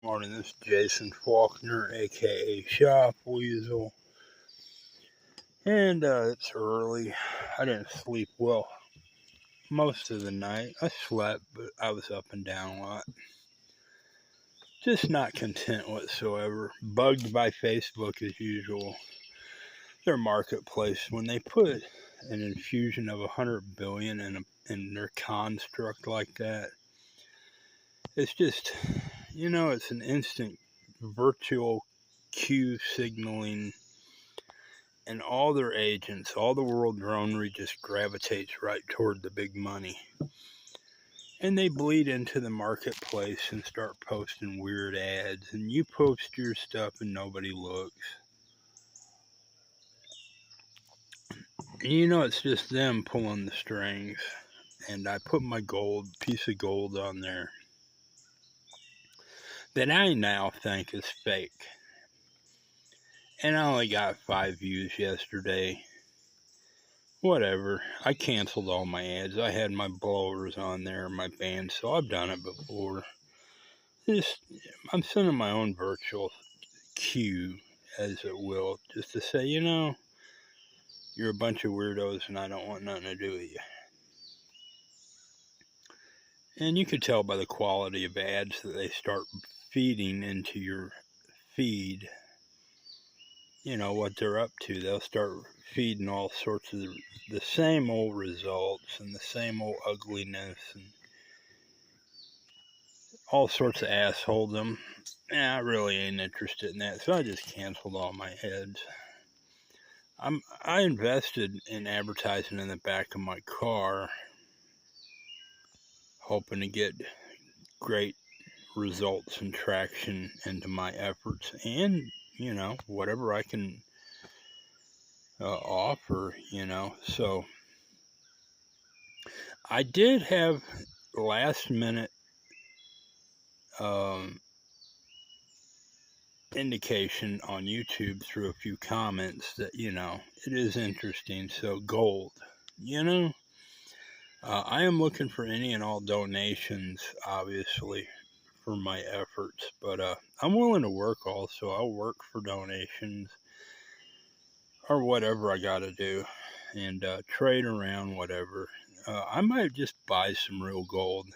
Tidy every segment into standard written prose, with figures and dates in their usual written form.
Morning, this is Jason Faulkner, aka Shop Weasel, and it's early. I didn't sleep well most of the night. I slept, but I was up and down a lot. Just not content whatsoever. Bugged by Facebook as usual. Their marketplace, when they put an infusion of 100 billion in their construct like that, it's just, it's an instant virtual queue signaling, and all their agents, all the world dronery just gravitates right toward the big money. And they bleed into the marketplace and start posting weird ads, and you post your stuff and nobody looks. And it's just them pulling the strings. And I put my piece of gold on there that I now think is fake. And I only got 5 views yesterday. Whatever. I canceled all my ads. I had my blowers on there, my band, so I've done it before. I'm sending my own virtual cue, as it will, just to say, you're a bunch of weirdos and I don't want nothing to do with you. And you could tell by the quality of ads that they start feeding into your feed, what they're up to. They'll start feeding all sorts of the same old results and the same old ugliness and all sorts of assholedom. I really ain't interested in that, so I just canceled all my ads. I invested in advertising in the back of my car, hoping to get great results and traction into my efforts, and whatever I can offer. So I did have last minute indication on YouTube through a few comments that it is interesting. So gold, I am looking for any and all donations, obviously, for my efforts, but I'm willing to work also. I'll work for donations or whatever I gotta do, and trade around whatever. I might just buy some real gold,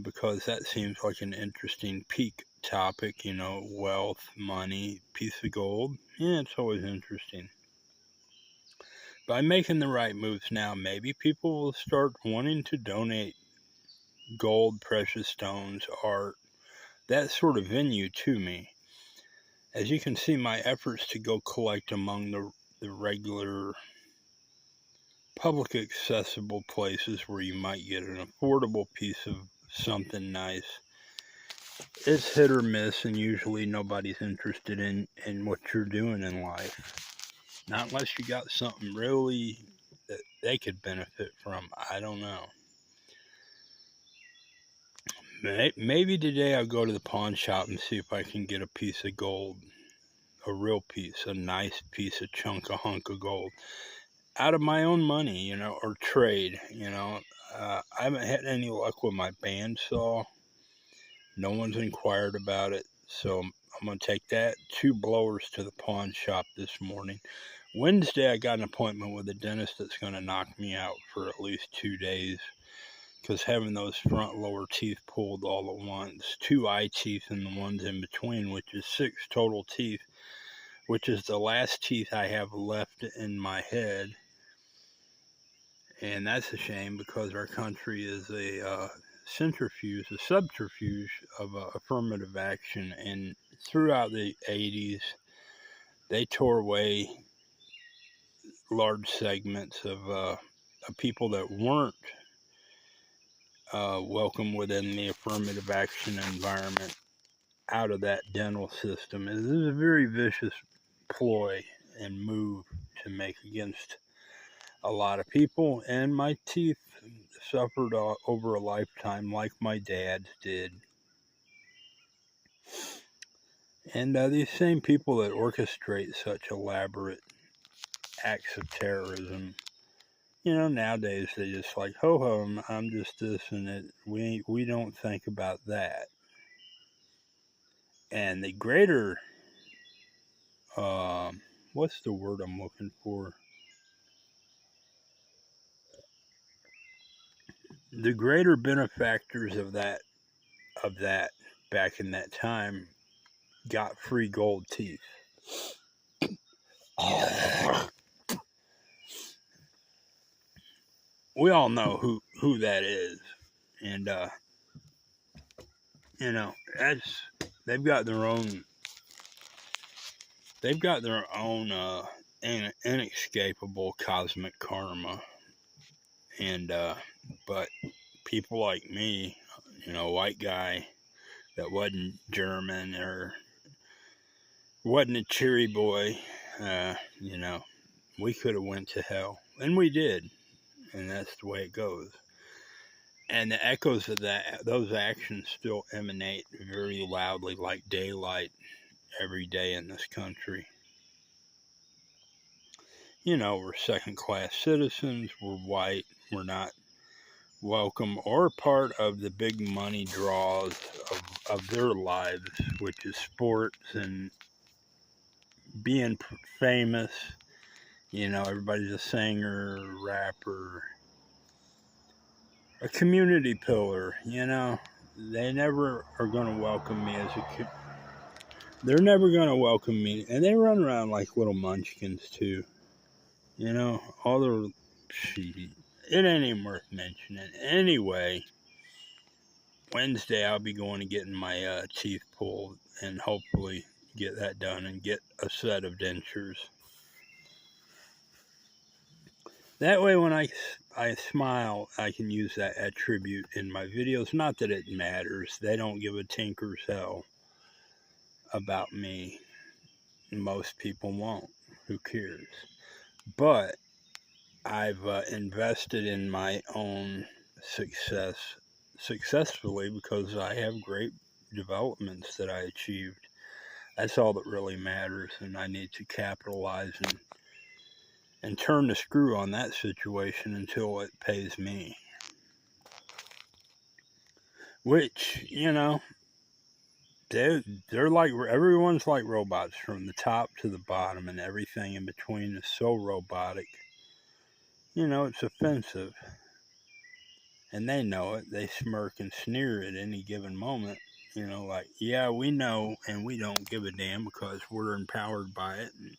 because that seems like an interesting peak topic, wealth, money, piece of gold. Yeah, it's always interesting. By making the right moves now, maybe people will start wanting to donate gold, precious stones, art, that sort of venue to me. As you can see, my efforts to go collect among the regular public accessible places where you might get an affordable piece of something nice, it's hit or miss, and usually nobody's interested in what you're doing in life. Not unless you got something really that they could benefit from. I don't know. Maybe today I'll go to the pawn shop and see if I can get a piece of gold, a real piece, a nice piece, a hunk of gold, out of my own money, or trade. I haven't had any luck with my bandsaw. No one's inquired about it, so I'm going to take that 2 blowers to the pawn shop this morning. Wednesday, I got an appointment with a dentist that's going to knock me out for at least 2 days, because having those front lower teeth pulled all at once, 2 eye teeth and the ones in between, which is 6 total teeth, which is the last teeth I have left in my head. And that's a shame, because our country is a subterfuge of affirmative action. And throughout the 80s, they tore away large segments of people that weren't welcome within the affirmative action environment out of that dental system. It is a very vicious ploy and move to make against a lot of people, and my teeth suffered over a lifetime, like my dad's did. And these same people that orchestrate such elaborate acts of terrorism, nowadays they just like, ho, I'm just this and it. We don't think about that. And the greater, what's the word I'm looking for? The greater benefactors of that back in that time got free gold teeth. We all know who that is, and you know, that's they've got their own inescapable cosmic karma, and but people like me, white guy that wasn't German or wasn't a cheery boy, you know, we could have went to hell, and we did, and that's the way it goes. And the echoes of those actions still emanate very loudly like daylight every day in this country. We're second class citizens, we're white, we're not welcome or part of the big money draws of their lives, which is sports and being famous. Everybody's a singer, rapper, a community pillar. They never are going to welcome me they're never going to welcome me, and they run around like little munchkins too. All their it ain't even worth mentioning. Anyway, Wednesday I'll be going to getting my teeth pulled and hopefully get that done and get a set of dentures. That way when I smile, I can use that attribute in my videos. Not that it matters. They don't give a tinker's hell about me. Most people won't. Who cares? But I've invested in my own successfully because I have great developments that I achieved. That's all that really matters, and I need to capitalize and turn the screw on that situation until it pays me. Which, they're like, everyone's like robots from the top to the bottom, and everything in between is so robotic. It's offensive. And they know it. They smirk and sneer at any given moment. Like, yeah, we know, and we don't give a damn because we're empowered by it. And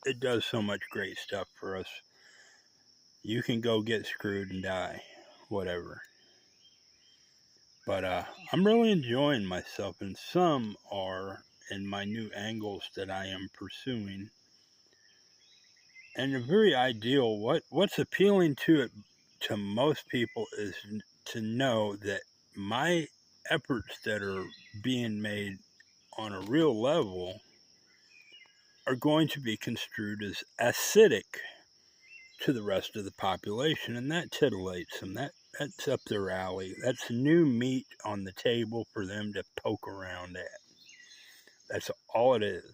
it does so much great stuff for us. You can go get screwed and die. Whatever. But I'm really enjoying myself, and some are in my new angles that I am pursuing. And a very ideal, what's appealing to most people is to know that my efforts that are being made on a real level are going to be construed as acidic to the rest of the population, and that titillates them. That's up their alley. That's new meat on the table for them to poke around at. That's all it is.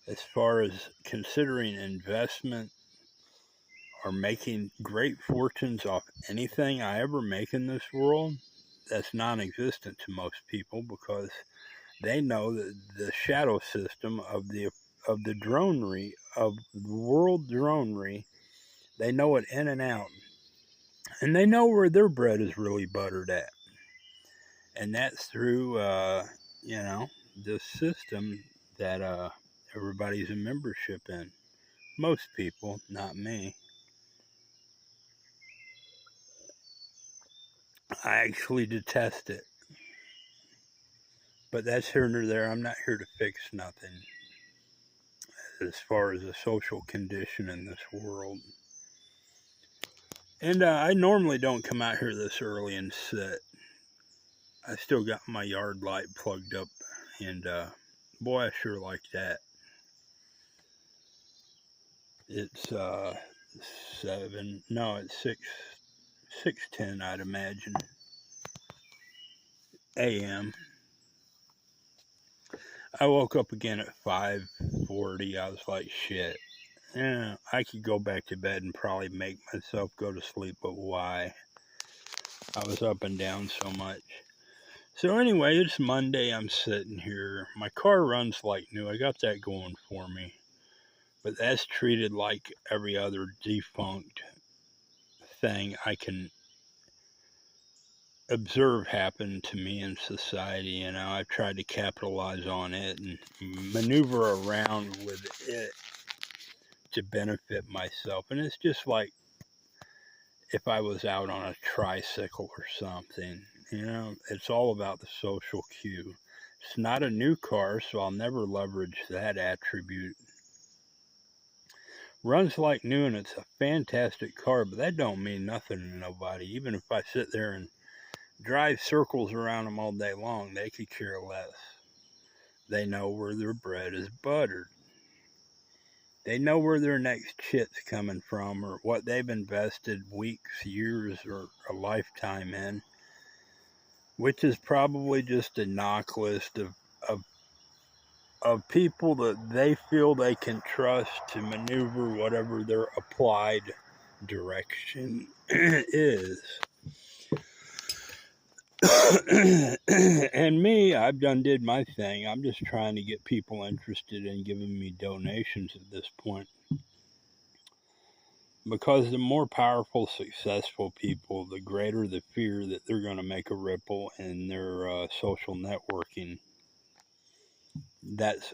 As far as considering investment or making great fortunes off anything I ever make in this world, that's non-existent to most people because they know that the shadow system of the dronery, of the world dronery, they know it in and out. And they know where their bread is really buttered at. And that's through, this system that everybody's a membership in. Most people, not me. I actually detest it. But that's here nor there. I'm not here to fix nothing as far as the social condition in this world. And I normally don't come out here this early and sit. I still got my yard light plugged up, and boy, I sure like that. It's 6:10, I'd imagine, a.m. I woke up again at 5:40. I was like, shit. Yeah, I could go back to bed and probably make myself go to sleep, but why? I was up and down so much. So anyway, it's Monday. I'm sitting here. My car runs like new. I got that going for me. But that's treated like every other defunct thing I can observe happen to me in society. I've tried to capitalize on it and maneuver around with it to benefit myself. And it's just like if I was out on a tricycle or something. It's all about the social cue. It's not a new car, so I'll never leverage that attribute. Runs like new, and it's a fantastic car, but that don't mean nothing to nobody. Even if I sit there and drive circles around them all day long, they could care less. They know where their bread is buttered. They know where their next shit's coming from, or what they've invested weeks, years, or a lifetime in, which is probably just a knock list of people that they feel they can trust to maneuver whatever their applied direction is. And me, I've did my thing. I'm just trying to get people interested in giving me donations at this point. Because the more powerful, successful people, the greater the fear that they're going to make a ripple in their social networking. That's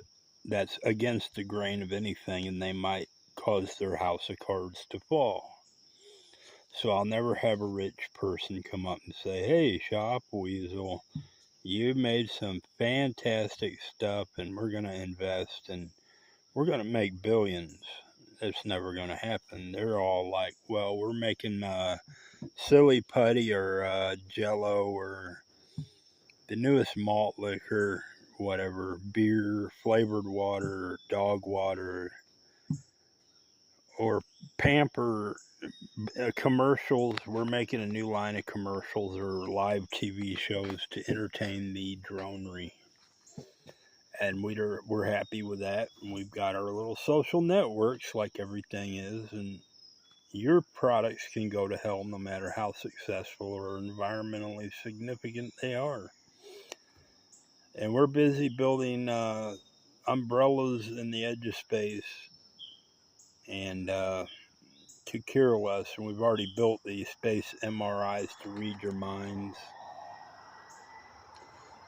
against the grain of anything, and they might cause their house of cards to fall. So I'll never have a rich person come up and say, "Hey, Shop Weasel, you made some fantastic stuff, and we're going to invest, and we're going to make billions." That's never going to happen. They're all like, "Well, we're making silly putty or Jello or the newest malt liquor, whatever, beer, flavored water, dog water, or Pamper commercials. We're making a new line of commercials or live TV shows to entertain the dronery." And we're happy with that. And we've got our little social networks like everything is. And your products can go to hell no matter how successful or environmentally significant they are. And we're busy building umbrellas in the edge of space and to care less. And we've already built these space MRIs to read your minds.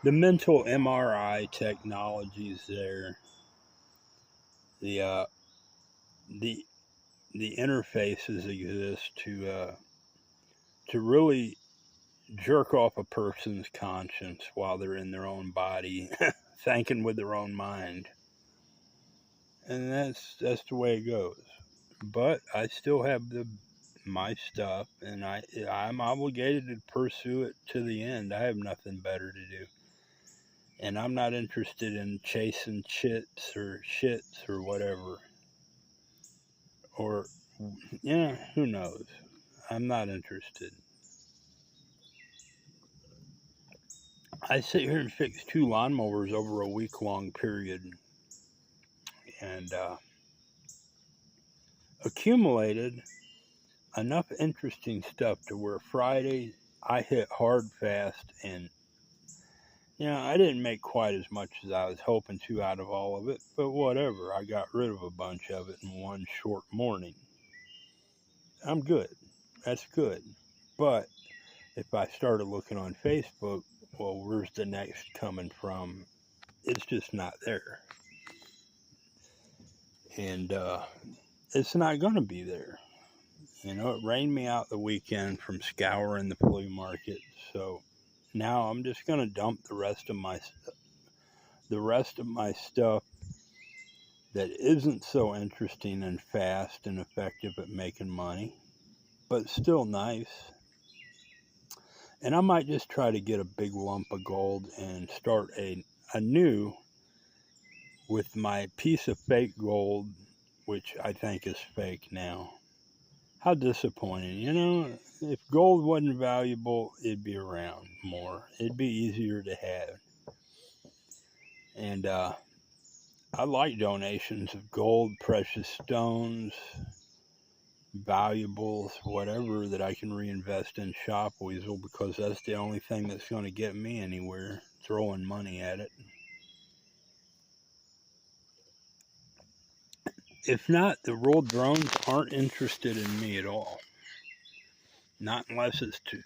The mental MRI technology is there. The the the interfaces exist to really jerk off a person's conscience while they're in their own body, thinking with their own mind, and that's the way it goes. But I still have my stuff, and I'm obligated to pursue it to the end. I have nothing better to do, and I'm not interested in chasing chits or shits or whatever. Or yeah, who knows? I'm not interested. I sit here and fix two lawnmowers over a week-long period, and accumulated enough interesting stuff to where Friday I hit hard fast, and I didn't make quite as much as I was hoping to out of all of it, but whatever. I got rid of a bunch of it in one short morning. I'm good. That's good. But if I started looking on Facebook, well, where's the next coming from? It's just not there. And it's not going to be there. It rained me out the weekend from scouring the flea market. So now I'm just going to dump the rest of my stuff that isn't so interesting and fast and effective at making money, but still nice. And I might just try to get a big lump of gold and start anew with my piece of fake gold, which I think is fake now. How disappointing. If gold wasn't valuable, it'd be around more. It'd be easier to have. And I like donations of gold, precious stones, valuables, whatever, that I can reinvest in Shop Weasel, because that's the only thing that's going to get me anywhere, throwing money at it. If not, the rolled drones aren't interested in me at all. Not unless it's to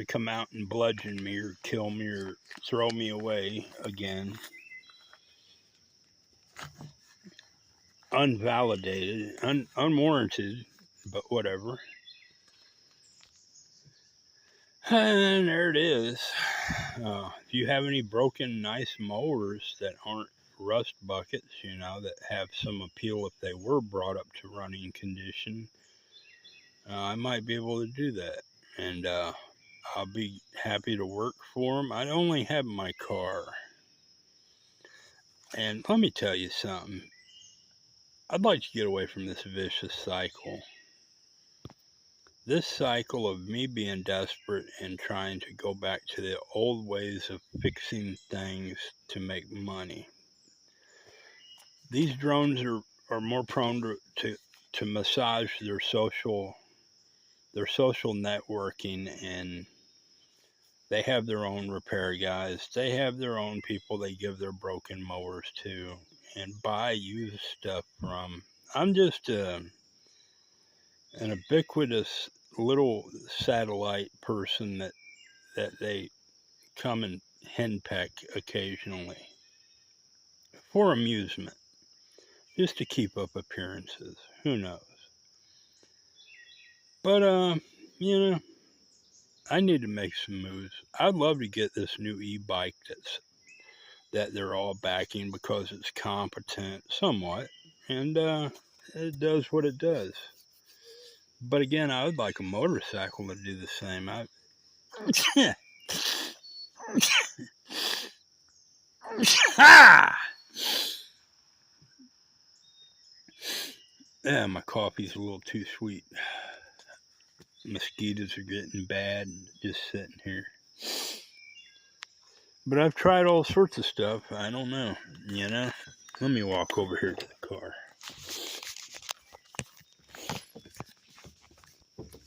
come out and bludgeon me or kill me or throw me away again. Unvalidated, unwarranted, but whatever. And there it is. If you have any broken, nice mowers that aren't rust buckets, that have some appeal if they were brought up to running condition, I might be able to do that. And I'll be happy to work for them. I only have my car. And let me tell you something. I'd like to get away from this vicious cycle. This cycle of me being desperate and trying to go back to the old ways of fixing things to make money. These drones are more prone to massage their social networking, and they have their own repair guys. They have their own people they give their broken mowers to and buy used stuff from. I'm just an ubiquitous little satellite person that they come and henpeck occasionally for amusement, just to keep up appearances. Who knows? But I need to make some moves. I'd love to get this new e-bike that they're all backing because it's competent somewhat, and it does what it does. But again, I would like a motorcycle to do the same. Yeah, my coffee's a little too sweet. Mosquitoes are getting bad and just sitting here. But I've tried all sorts of stuff. I don't know, Let me walk over here to the car.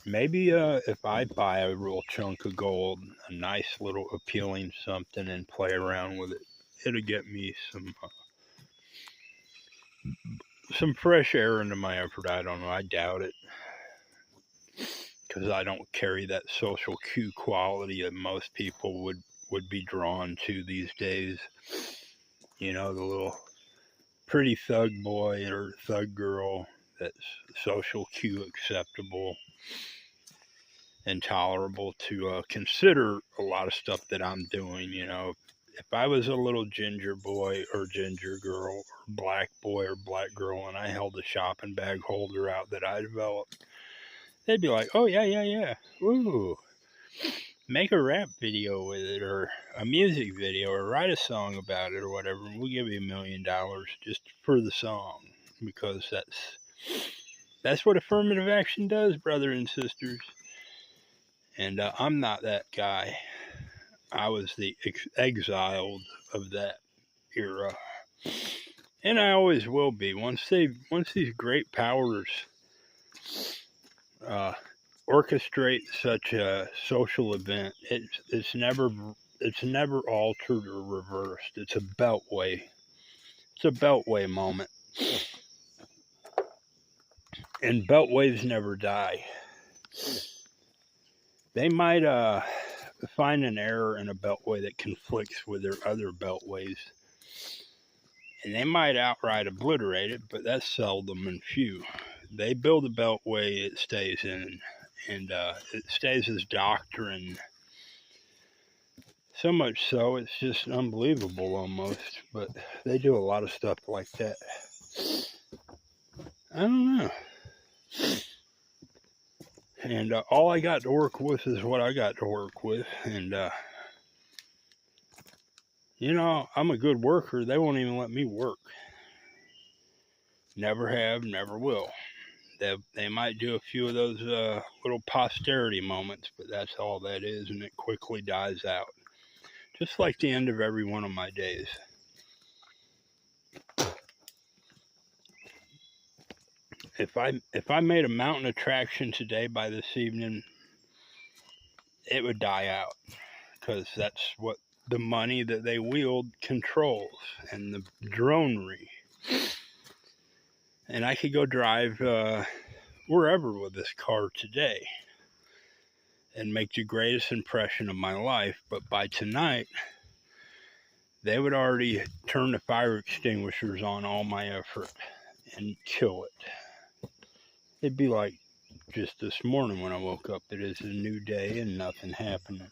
Maybe if I buy a real chunk of gold, a nice little appealing something, and play around with it, it'll get me some fresh air into my effort. I don't know. I doubt it, because I don't carry that social cue quality that most people would be drawn to these days. The little pretty thug boy or thug girl that's social cue acceptable and tolerable to consider a lot of stuff that I'm doing. If I was a little ginger boy or ginger girl or black boy or black girl and I held a shopping bag holder out that I developed, they'd be like, oh, yeah. Ooh, make a rap video with it, or a music video, or write a song about it, or whatever. And we'll give you $1 million just for the song, because that's what affirmative action does, brothers and sisters. And I'm not that guy. I was the exiled of that era, and I always will be. Once these great powers orchestrate such a social event, it's never altered or reversed. It's a beltway. It's a beltway moment, and beltways never die. They might find an error in a beltway that conflicts with their other beltways, and they might outright obliterate it, but that's seldom and few. They build a beltway, it stays in, and it stays as doctrine. So much so, it's just unbelievable almost, but they do a lot of stuff like that. I don't know. And all I got to work with is what I got to work with, and I'm a good worker. They won't even let me work. Never have, never will. They might do a few of those little posterity moments, but that's all that is, and it quickly dies out. Just like the end of every one of my days. if I made a mountain attraction today by this evening, it would die out, because that's what the money that they wield controls, and the dronery. And I could go drive wherever with this car today and make the greatest impression of my life, but by tonight they would already turn the fire extinguishers on all my effort and kill it. It'd be like just this morning when I woke up. It is a new day and nothing happening.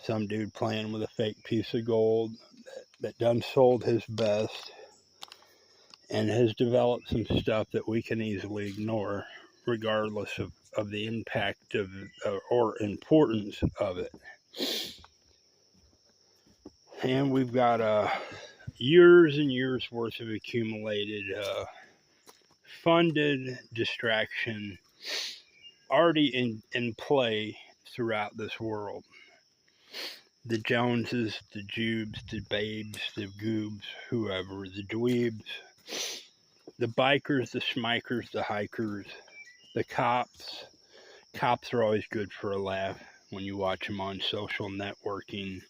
Some dude playing with a fake piece of gold that done sold his best and has developed some stuff that we can easily ignore, regardless of the impact of or importance of it. And we've got years and years worth of accumulated funded distraction already in play throughout this world. The Joneses, the Jubes, the Babes, the Goobs, whoever, the Dweebs, the bikers, the schmikers, the hikers, the cops. Cops are always good for a laugh when you watch them on social networking.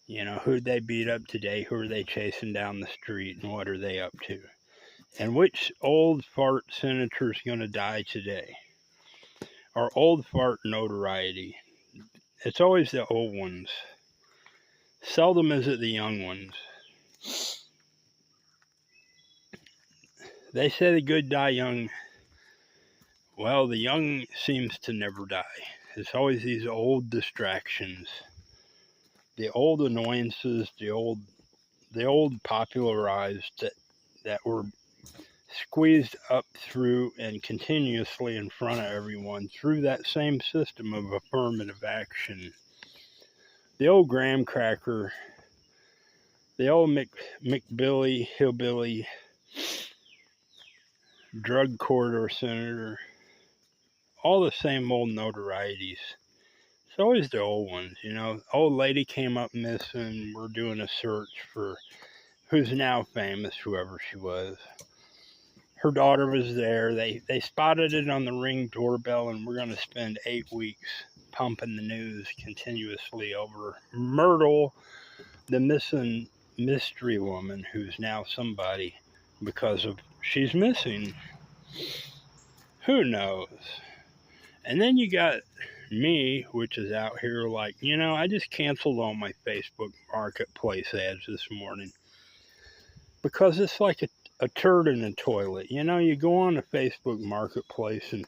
You know, who'd they beat up today? Who are they chasing down the street? And what are they up to? And which old fart senator's going to die today? Or old fart notoriety? It's always the old ones. Seldom is it the young ones. They say the good die young. Well, the young seems to never die. It's always these old distractions, the old annoyances, the old popularized that were squeezed up through and continuously in front of everyone through that same system of affirmative action. The old graham cracker, the old McBilly hillbilly, drug corridor senator, all the same old notorieties. It's always the old ones, you know. Old lady came up missing. We're doing a search for who's now famous, whoever she was. Her daughter was there. They spotted it on the Ring doorbell, and we're going to spend 8 weeks pumping the news continuously over Myrtle, the missing mystery woman who's now somebody because of she's missing. Who knows? And then you got me, which is out here like, you know, I just canceled all my Facebook Marketplace ads this morning because it's like a turd in a toilet. You know, you go on the Facebook Marketplace and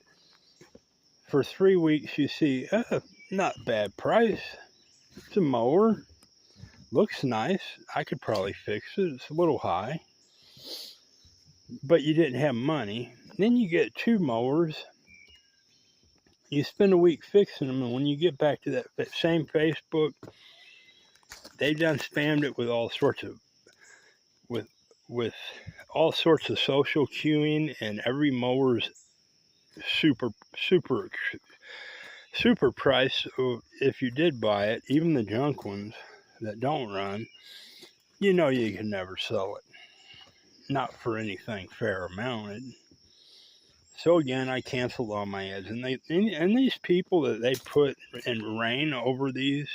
for 3 weeks you see, not bad price. It's a mower. Looks nice. I could probably fix it. It's a little high. But you didn't have money. Then you get 2 mowers. You spend a week fixing them, and when you get back to that same Facebook, they done spammed it with all sorts of with all sorts of social queuing, and every mower's super price. So if you did buy it, even the junk ones that don't run, you know you can never sell it. Not for anything fair amount. So again, I canceled all my ads, and these people that they put and reign over these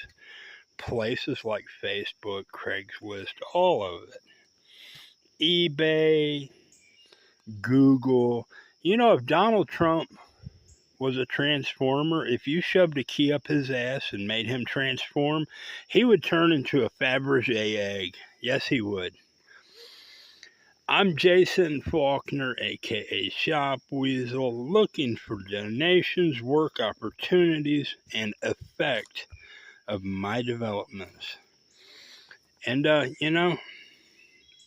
places like Facebook, Craigslist, all of it, eBay, Google. You know, if Donald Trump was a transformer, if you shoved a key up his ass and made him transform, he would turn into a Faberge egg. Yes, he would. I'm Jason Faulkner, aka Shop Weasel, looking for donations, work opportunities, and effect of my developments. And, you know,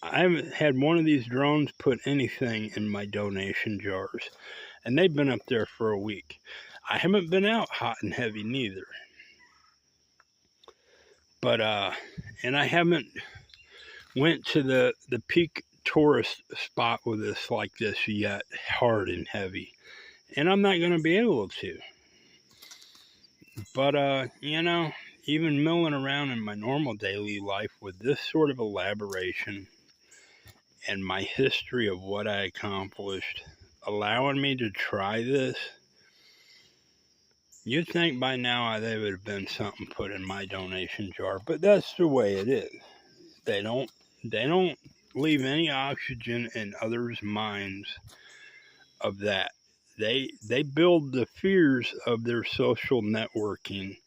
I haven't had one of these drones put anything in my donation jars, and they've been up there for a week. I haven't been out hot and heavy neither. But, and I haven't went to the peak tourist spot with this like this yet, hard and heavy, and I'm not going to be able to. But you know, even milling around in my normal daily life with this sort of elaboration and my history of what I accomplished allowing me to try this, you'd think by now there would have been something put in my donation jar, but that's the way it is. They don't leave any oxygen in others' minds of that. They build the fears of their social networking.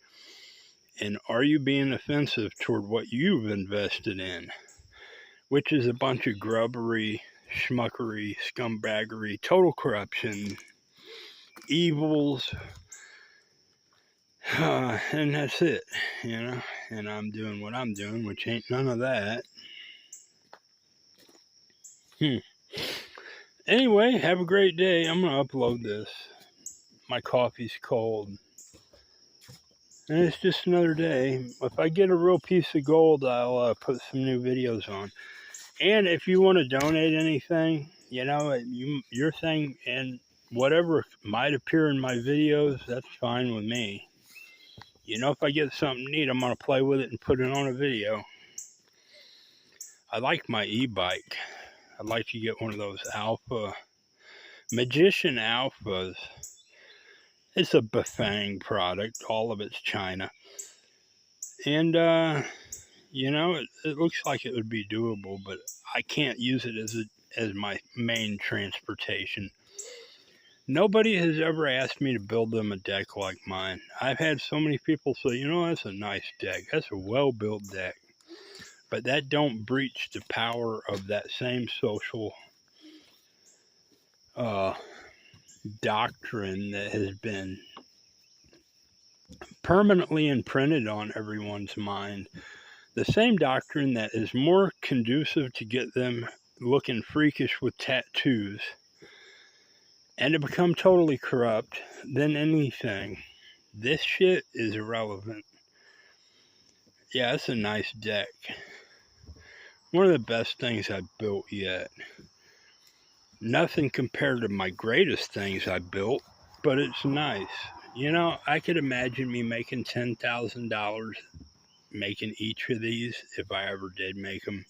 And are you being offensive toward what you've invested in? Which is a bunch of grubbery, schmuckery, scumbaggery, total corruption, evils, and that's it, and I'm doing what I'm doing, which ain't none of that. Anyway, have a great day. I'm going to upload this. My coffee's cold. And it's just another day. If I get a real piece of gold, I'll put some new videos on. And if you want to donate anything, your thing, and whatever might appear in my videos, that's fine with me. If I get something neat, I'm going to play with it and put it on a video. I like my e-bike. I'd like to get one of those Magician Alphas. It's a Bafang product. All of it's China. And, it looks like it would be doable, but I can't use it as my main transportation. Nobody has ever asked me to build them a deck like mine. I've had so many people say, that's a nice deck. That's a well-built deck. But that don't breach the power of that same social doctrine that has been permanently imprinted on everyone's mind. The same doctrine that is more conducive to get them looking freakish with tattoos and to become totally corrupt than anything. This shit is irrelevant. Yeah, it's a nice deck. One of the best things I've built yet. Nothing compared to my greatest things I built, but it's nice. I could imagine me making $10,000 making each of these if I ever did make them.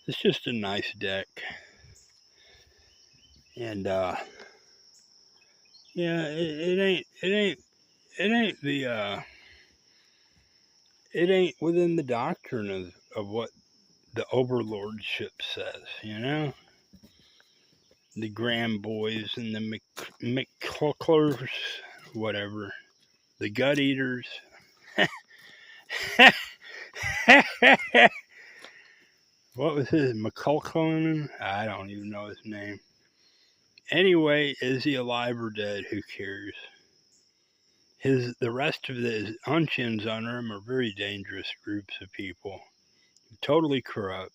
It's just a nice deck. And it ain't within the doctrine of what the overlordship says, the Graham boys and the McCucklers, whatever, the gut eaters. What was his, McCulkin? I don't even know his name. Anyway, is he alive or dead? Who cares? The rest of his unchins under him are very dangerous groups of people. Totally corrupt.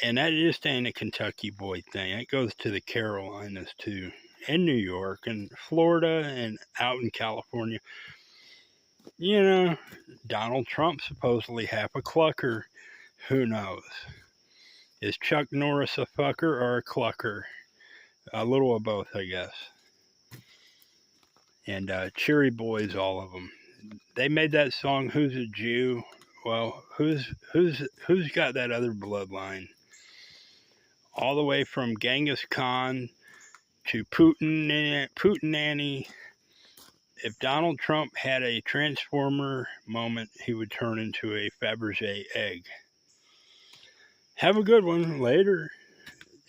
And that just ain't a Kentucky boy thing. It goes to the Carolinas too. And New York and Florida and out in California. Donald Trump supposedly half a clucker. Who knows? Is Chuck Norris a fucker or a clucker? A little of both, I guess. And Cheery Boys, all of them. They made that song, Who's a Jew? Well, who's got that other bloodline? All the way from Genghis Khan to Putin Nanny. If Donald Trump had a transformer moment, he would turn into a Faberge egg. Have a good one. Later.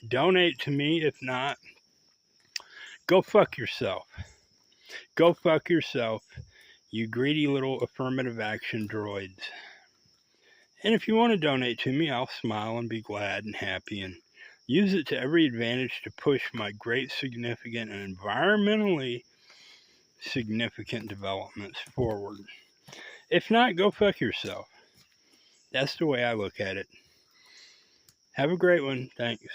Donate to me. If not, go fuck yourself. Go fuck yourself, you greedy little affirmative action droids. And if you want to donate to me, I'll smile and be glad and happy and use it to every advantage to push my great, significant, and environmentally significant developments forward. If not, go fuck yourself. That's the way I look at it. Have a great one. Thanks.